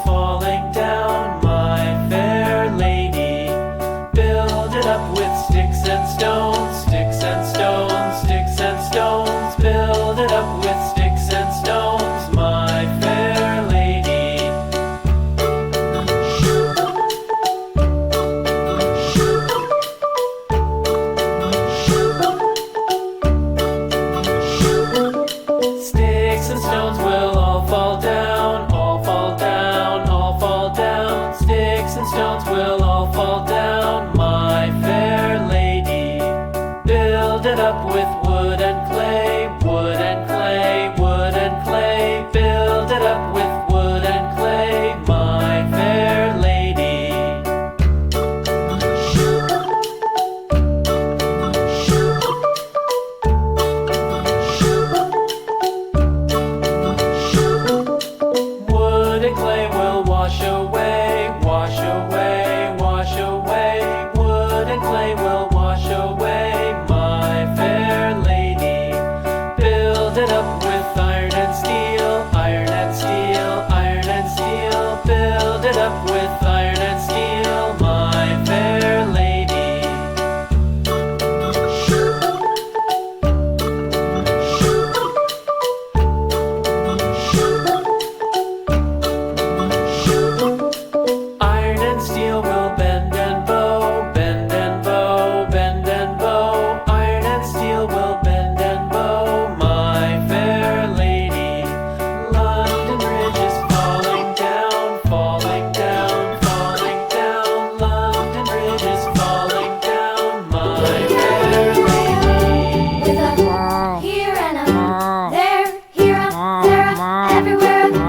falling down, my fair lady. Build it up with sticks and stones, sticks and stones, sticks and stones. Build it up with sticks and stones, my fair lady. Sticks and stones will all fall down, all fall down, all fall down. Sticks and stones will all fall down, my fair lady. Build it up with wood and clay, wood and clay, wood and clay. Build it up with wood and clay, my fair lady. Wood and clay will wash away, wash away, wash away. Wood and clay will wash away, my fair lady. Build it up with iron and steel, iron and steel, iron and steel. Build it up with iron and steel, my fair lady. Iron and steel will bend and bow, bend and bow, bend and bow. Iron and steel will bend and bow, my fair lady. London Bridge is falling down, falling down, falling down. London Bridge is falling down, my fair lady. With a here and a there, here a there, a everywhere.